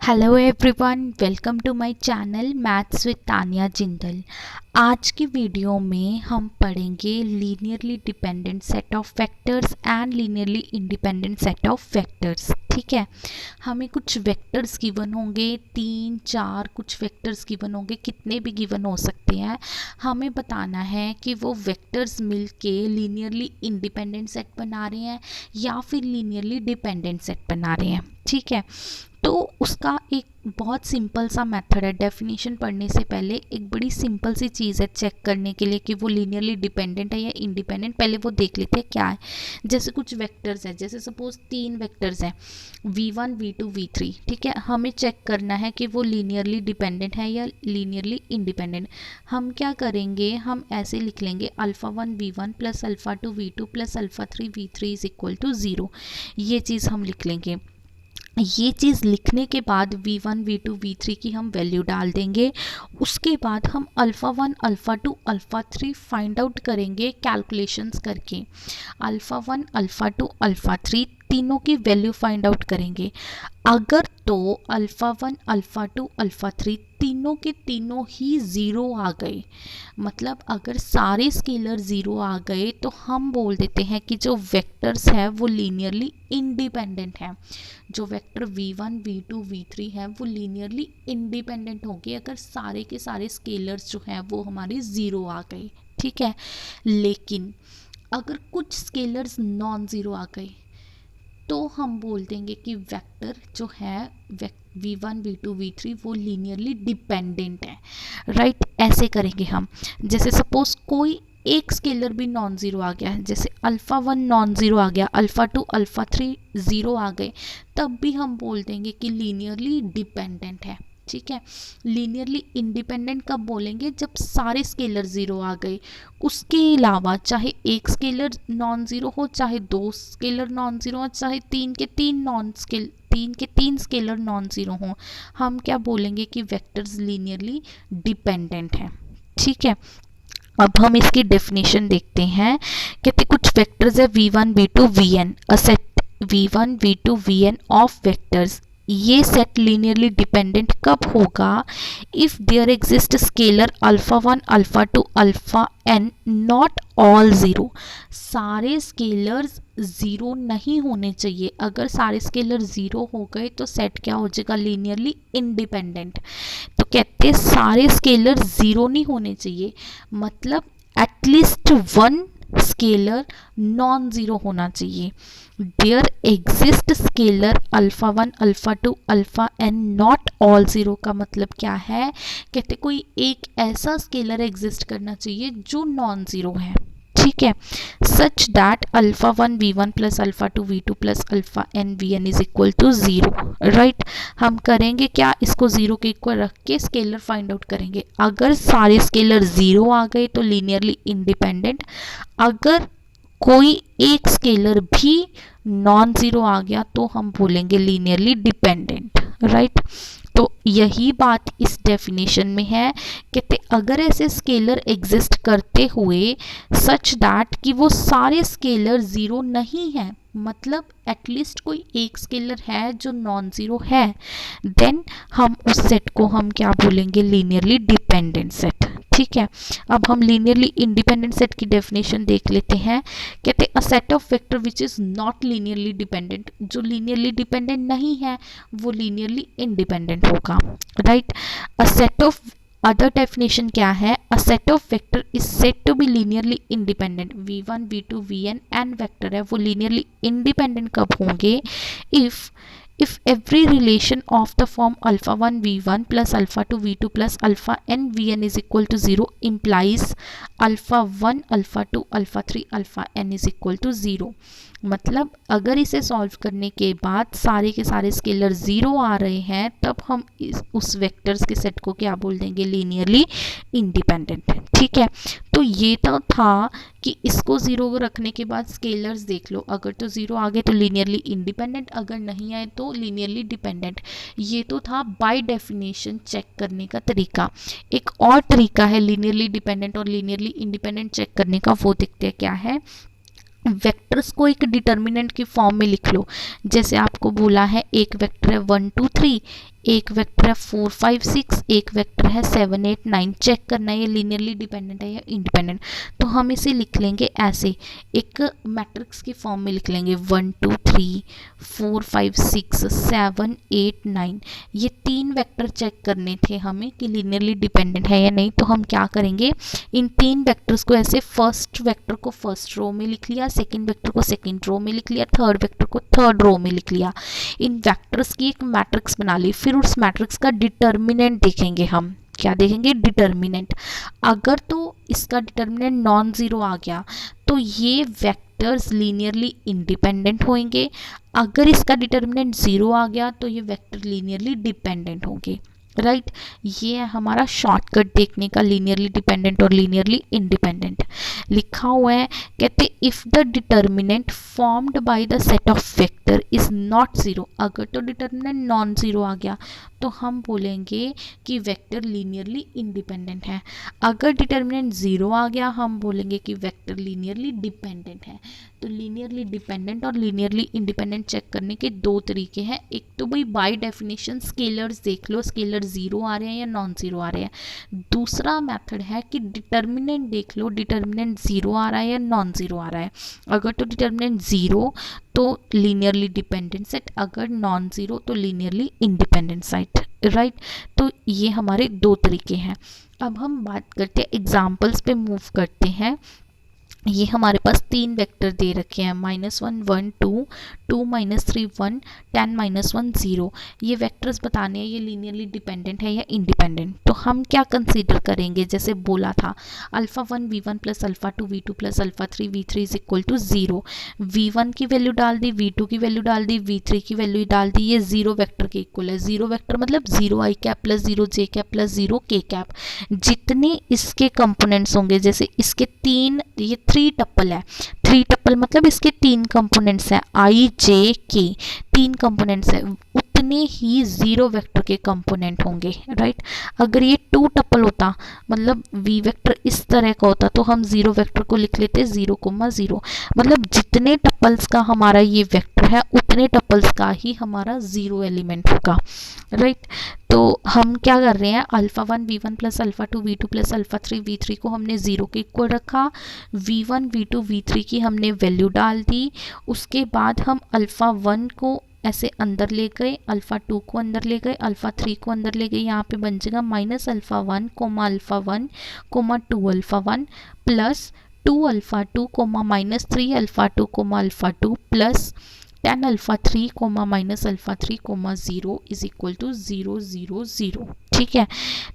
Hello everyone, welcome to my channel maths with Tania Jindal. आज की video में हम पढ़ेंगे linearly dependent set of vectors and linearly independent set of vectors. ठीक है, हमें कुछ वेक्टर्स गिवन होंगे, 3 4 कुछ वेक्टर्स गिवन होंगे, कितने भी गिवन हो सकते हैं। हमें बताना है कि वो वेक्टर्स मिलके लीनियरली इंडिपेंडेंट सेट बना रहे हैं या फिर लीनियरली डिपेंडेंट सेट बना रहे हैं। ठीक है, तो उसका एक बहुत सिंपल सा मेथड है। डेफिनेशन पढ़ने से पहले एक बड़ी सिंपल सी चीज़ है चेक करने के लिए कि वो लीनियरली डिपेंडेंट है या इंडिपेंडेंट। पहले वो देख लेते हैं क्या है। जैसे कुछ वेक्टर्स है, जैसे सपोज 3 वेक्टर्स हैं v1 v2 v3। ठीक है, हमें चेक करना है कि वो लीनियरली डिपेंडेंट है या लीनियरली इंडिपेंडेंट। हम क्या करेंगे, हम ऐसे लिख लेंगे α1 v1 plus α2 v2 plus α3 v3 is equal to 0। ये चीज़ हम लिख लेंगे। ये चीज़ लिखने के बाद v1 v2 v3 की हम वैल्यू डाल देंगे। उसके बाद हम α1 α2 α3 फाइंड आउट करेंगे कैलकुलेशंस करके। α1 α2 α3 तीनों की वैल्यू फाइंड आउट करेंगे। अगर तो α1 α2 α3 तीनों के तीनों ही ज़ीरो आ गए, मतलब अगर सारे स्केलर ज़ीरो आ गए, तो हम बोल देते हैं कि जो वेक्टर्स है वो लीनियरली इंडिपेंडेंट है। जो वेक्टर v1 v2 v3 है वो लीनियरली इंडिपेंडेंट होंगे अगर सारे के सारे स्केलर्स जो हैं वो हमारे ज़ीरो आ गए। ठीक है, लेकिन अगर कुछ स्केलर्स नॉन ज़ीरो आ गए तो हम बोल देंगे कि वेक्टर जो है v1 v2 v3 वो लीनियरली डिपेंडेंट है। राइट, ऐसे करेंगे हम। जैसे सपोज कोई एक स्केलर भी नॉन ज़ीरो आ गया है, जैसे α1 नॉन ज़ीरो आ गया, α2 α3 ज़ीरो आ गए, तब भी हम बोल देंगे कि लीनियरली डिपेंडेंट है। ठीक है, लीनियरली इंडिपेंडेंट कब बोलेंगे, जब सारे स्केलर ज़ीरो आ गए। उसके अलावा चाहे एक स्केलर नॉन ज़ीरो हो, चाहे 2 स्केलर नॉन ज़ीरो हो, चाहे 3 के 3 स्केलर नॉन ज़ीरो हों, हम क्या बोलेंगे कि वेक्टर्स लीनियरली डिपेंडेंट हैं। ठीक है, अब हम इसकी डेफिनेशन देखते हैं। कहते कुछ वेक्टर्स है v1 v2 vn, a set v1 v2 vn of vectors. ये सेट लीनियरली डिपेंडेंट कब होगा, if there exist scalar α1 α2 αn not all zero. सारे स्केलर्स ज़ीरो नहीं होने चाहिए। अगर सारे स्केलर ज़ीरो हो गए तो सेट क्या हो जाएगा, लीनियरली इंडिपेंडेंट। तो कहते हैं सारे स्केलर ज़ीरो नहीं होने चाहिए, मतलब at least one scalar non zero होना चाहिए। There exist scalar α1 α2 αn not all zero का मतलब क्या है, कहते कोई एक ऐसा स्केलर एग्जिस्ट करना चाहिए जो नॉन ज़ीरो है। ठीक है, such that α1 v1 plus α2 v2 plus αn vn is equal to 0। Right, हम करेंगे क्या, इसको 0 के इक्वल रख के स्केलर फाइंड आउट करेंगे। अगर सारे स्केलर 0 आ गए तो लीनियरली इंडिपेंडेंट, अगर कोई एक स्केलर भी नॉन ज़ीरो आ गया तो हम बोलेंगे लीनियरली डिपेंडेंट। राइट, तो यही बात इस डेफिनेशन में है। कहते अगर ऐसे स्केलर एग्जिस्ट करते हुए सच दैट कि वो सारे स्केलर ज़ीरो नहीं हैं, मतलब एटलीस्ट कोई एक स्केलर है जो नॉन ज़ीरो है, देन हम उस सेट को हम क्या बोलेंगे, लीनियरली डिपेंडेंट सेट। ठीक है, अब हम लीनियरली इंडिपेंडेंट सेट की डेफिनेशन देख लेते हैं। कहते a set of vector which is not linearly dependent, जो लीनियरली डिपेंडेंट नहीं है वो लीनियरली इंडिपेंडेंट होगा। Right, a set of, other definition क्या है, a set of vector is set to be linearly independent. v1 v2 vn n vector है वो linearly independent कब होंगे, if every relation of the form α1 v1 plus α2 v2 plus αn vn is equal to 0 implies α1 α2 α3 αn is equal to 0। मतलब अगर इसे solve करने के बाद सारे के सारे स्केलर ज़ीरो आ रहे हैं, तब हम उस वेक्टर्स के सेट को क्या बोल देंगे, लीनियरली इंडिपेंडेंट। ठीक है, तो ये तो था कि इसको ज़ीरो रखने के बाद स्केलर्स देख लो, अगर तो ज़ीरो आ गए तो लीनियरली इंडिपेंडेंट, अगर नहीं आए तो लीनियरली डिपेंडेंट। ये तो था बाय डेफिनेशन चेक करने का तरीका। एक और तरीका है लीनियरली डिपेंडेंट और लीनियरली इंडिपेंडेंट चेक करने का, वो देखते हैं क्या है। वेक्टर्स को एक डिटर्मिनेंट की फॉर्म में लिख लो। जैसे आपको बोला है एक वेक्टर है 1 2 3, एक वेक्टर है 4 5 6, एक वेक्टर है 7 8 9। चेक करना है ये लीनियरली डिपेंडेंट है या इंडिपेंडेंट। तो हम इसे लिख लेंगे ऐसे, एक मैट्रिक्स की फॉर्म में लिख लेंगे 1 2 3 4 5 6 7 8 9। ये तीन वेक्टर चेक करने थे हमें कि लीनियरली डिपेंडेंट है या नहीं। तो हम क्या करेंगे, इन तीन वेक्टर्स को ऐसे, फर्स्ट वेक्टर को फर्स्ट रो में लिख लिया, सेकंड वेक्टर को सेकंड रो में लिख लिया, थर्ड वेक्टर को थर्ड रो में लिख लिया। इन वेक्टर्स की एक मैट्रिक्स बना ली। फिर उस मैट्रिक्स का डिटर्मिनेंट देखेंगे हम। क्या देखेंगे, डिटर्मिनेंट। अगर तो इसका डिटर्मिनेंट नॉन जीरो आ गया तो ये वेक्टर्स लीनियरली इंडिपेंडेंट होंगे। अगर इसका डिटर्मिनेंट जीरो आ गया तो ये वेक्टर लीनियरली डिपेंडेंट होंगे। राइट ये है हमारा शॉर्टकट देखने का लीनियरली डिपेंडेंट और लीनियरली इंडिपेंडेंट। लिखा हुआ है, कहते if the determinant formed by the set of vector is not zero. अगर तो डिटर्मिनेंट नॉन जीरो आ गया तो हम बोलेंगे कि वेक्टर लीनियरली इंडिपेंडेंट है। अगर डिटर्मिनेंट जीरो आ गया हम बोलेंगे कि वेक्टर लीनियरली डिपेंडेंट है। तो लीनियरली डिपेंडेंट और लीनियरली इंडिपेंडेंट चेक करने के दो तरीके हैं। एक तो भाई बाय डेफिनेशन स्केलर्स देख लो, स्केलर जीरो आ रहे हैं या नॉन जीरो आ रहे हैं। दूसरा मेथड है कि डिटर्मिनेंट देख लो, डिटर्मिनेंट जीरो आ रहा है या नॉन जीरो आ रहा है। अगर तो डिटर्मिनेंट जीरो तो लीनियरली डिपेंडेंट सेट, अगर नॉन जीरो तो लीनियरली इंडिपेंडेंट सेट। राइट तो ये हमारे दो तरीके हैं। अब हम बात करते हैं एग्जाम्पल्स पे मूव करते हैं। ये हमारे पास तीन वेक्टर दे रखे हैं, -1 1 2 2 -3 1 10 -1 0। ये वेक्टर्स बताने हैं ये लीनियरली डिपेंडेंट है या इंडिपेंडेंट। तो हम क्या कंसीडर करेंगे, जैसे बोला था α1 v1 plus α2 v2 plus α3 v3 is equal to 0। v1 की वैल्यू डाल दी, v2 की वैल्यू डाल दी, v3 की वैल्यू डाल दी। ये जीरो वेक्टर के इक्वल है। जीरो वेक्टर मतलब 0 i cap plus 0 j cap plus 0 k cap. जितने इसके कंपोनेंट्स होंगे, जैसे इसके तीन, ये 3 टप्पल है, 3 टप्पल मतलब इसके तीन कंपोनेंट्स हैं i j k, तीन कंपोनेंट्स है, उतने ही जीरो वेक्टर के कंपोनेंट होंगे। राइट अगर ये 2 टप्पल होता मतलब v वेक्टर इस तरह का होता तो हम जीरो वेक्टर को लिख लेते 0,0। मतलब जितने टप्पल्स का हमारा ये वेक्टर है उतने टप्पल्स का ही हमारा जीरो एलिमेंट होगा। राइट तो हम क्या कर रहे हैं, α1 v1 plus α2 v2 plus α3 v3 को हमने 0 के इक्वल रखा, v1 v2 v3 की हमने वैल्यू डाल दी। उसके बाद हम α1 को ऐसे अंदर ले गए, α2 को अंदर ले गए, α3 को अंदर ले गए। यहाँ पे बन जाएगा -α1 α1 2 α1 plus 2 α2 -3 α2 α2 plus 10 α3 -α3 0 is equal to 0 0 0। ठीक है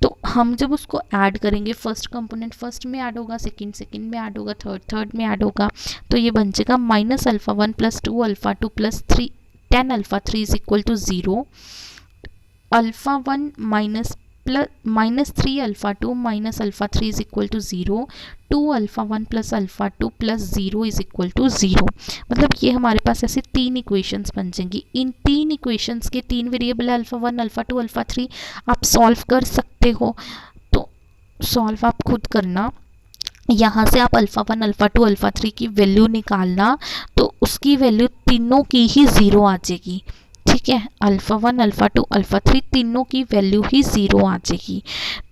तो हम जब उसको ऐड करेंगे, फर्स्ट कंपोनेंट फर्स्ट में ऐड होगा, सेकंड सेकंड में ऐड होगा, थर्ड थर्ड में ऐड होगा, तो ये बन जाएगा -α1 plus 2 α2 plus 10 α3 is equal to 0। α1 -3 α2 -α3 is equal to 0। 2 α1 plus α2 plus 0 is equal to 0। मतलब ये हमारे पास ऐसे तीन इक्वेशंस बन जाएंगी। इन तीन इक्वेशंस के तीन वेरिएबल α1 α2 α3 आप सॉल्व कर सकते हो। तो सॉल्व आप खुद करना, यहाँ से आप α1 α2 α3 की वैल्यू निकालना तो उसकी वैल्यू तीनों की ही 0 आ जाएगी। ठीक है α1 α2 α3 तीनों की वैल्यू ही 0 आ जाएगी।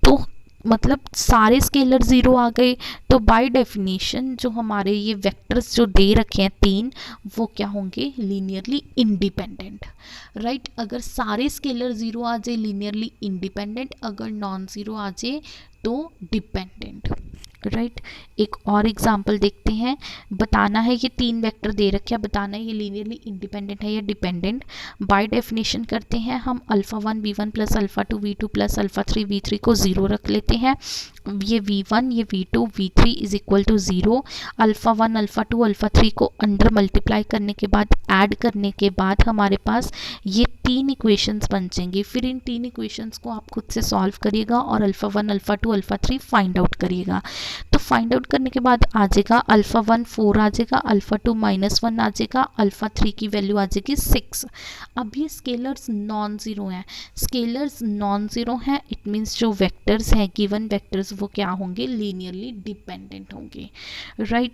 तो मतलब सारे स्केलर 0 आ गए तो बाय डेफिनेशन जो हमारे ये वेक्टर्स जो दे रखे हैं तीन, वो क्या होंगे, लीनियरली इंडिपेंडेंट। राइट अगर सारे स्केलर 0 आ जाए लीनियरली इंडिपेंडेंट, अगर नॉन ज़ीरो आ जाए तो डिपेंडेंट। राइट एक और एग्जांपल देखते हैं। बताना है ये तीन वेक्टर दे रखे हैं, बताना है ये लीनियरली इंडिपेंडेंट है या डिपेंडेंट। बाय डेफिनेशन करते हैं हम, α1 v1 plus α2 v2 plus α3 v3 को 0 रख लेते हैं। ये v1 ये v2 v3 is equal to 0। α1 α2 α3 को अंडर मल्टीप्लाई करने के बाद, ऐड करने के बाद हमारे पास ये तीन इक्वेशंस बन जाएंगी। फिर इन तीन इक्वेशंस को आप खुद से सॉल्व करिएगा और α1 α2 α3 फाइंड आउट करिएगा। तो फाइंड आउट करने के बाद आ जाएगा α1 4 आ जाएगा, α2 -1 आ जाएगा, α3 की वैल्यू आ जाएगी 6। अब ये स्केलर्स नॉन ज़ीरो हैं। स्केलर्स नॉन ज़ीरो हैं, इट मीन्स जो वेक्टर्स हैं गिवन वेक्टर्स वो क्या होंगे, लीनियरली डिपेंडेंट होंगे। राइट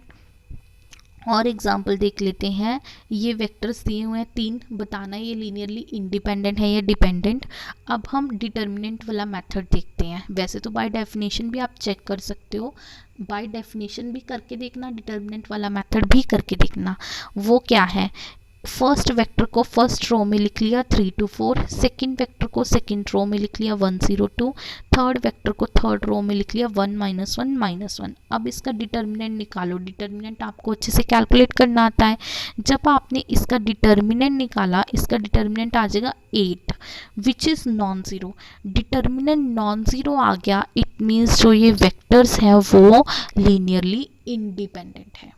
और एग्जाम्पल देख लेते हैं। ये वेक्टर्स दिए हुए हैं 3, बताना ये लीनियरली इंडिपेंडेंट है या डिपेंडेंट। अब हम डिटर्मिनेंट वाला मेथड देखते हैं। वैसे तो बाय डेफिनेशन भी आप चेक कर सकते हो, बाय डेफिनेशन भी करके देखना, डिटर्मिनेंट वाला मेथड भी करके देखना। वो क्या है, फर्स्ट वेक्टर को फर्स्ट रो में लिख लिया 3 to 4, सेकेंड वेक्टर को सेकेंड रो में लिख लिया 1 0 2, थर्ड वेक्टर को थर्ड रो में लिख लिया 1 -1 -1। अब इसका डिटर्मिनेंट निकालो। डिटर्मिनेंट आपको अच्छे से कैलकुलेट करना आता है। जब आपने इसका डिटर्मिनेंट निकाला, इसका डिटर्मिनेंट आ जाएगा 8 which is non zero. Determinant non zero आ गया, इट मीन्स जो ये वेक्टर्स हैं वो लीनियरली इंडिपेंडेंट है,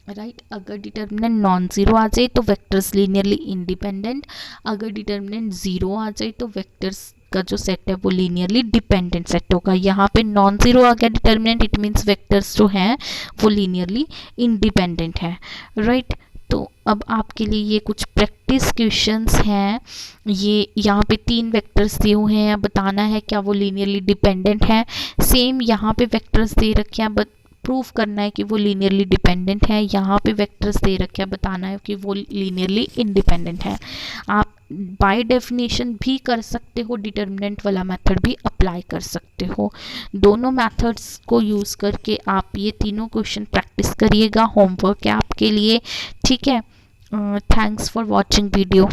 राइट। अगर डिटर्मिनेंट नॉन ज़ीरो आ जाए तो वेक्टर्स लीनियरली इंडिपेंडेंट, अगर डिटर्मिनेंट ज़ीरो आ जाए तो वेक्टर्स का जो सेट है वो लीनियरली डिपेंडेंट सेट होगा। यहाँ पे नॉन ज़ीरो आ गया डिटर्मिनेंट, इट मीन्स वेक्टर्स जो हैं वो लीनियरली इंडिपेंडेंट है, राइट। तो अब आपके लिए ये कुछ प्रैक्टिस क्वेश्चंस हैं। ये यहाँ पे 3 वेक्टर्स दिए हुए हैं, बताना है क्या वो लीनियरली डिपेंडेंट है। सेम यहाँ पे वेक्टर्स दे रखे हैं, प्रूफ करना है कि वो लीनियरली डिपेंडेंट है। यहाँ पे वेक्टर्स दे रखे हैं, बताना है कि वो लीनियरली इंडिपेंडेंट है। आप बाय डेफिनेशन भी कर सकते हो, डिटर्मिनेंट वाला मेथड भी अप्लाई कर सकते हो। दोनों मेथड्स को यूज़ करके आप ये तीनों क्वेश्चन प्रैक्टिस करिएगा, होमवर्क है आपके लिए, ठीक है। Thanks for watching video.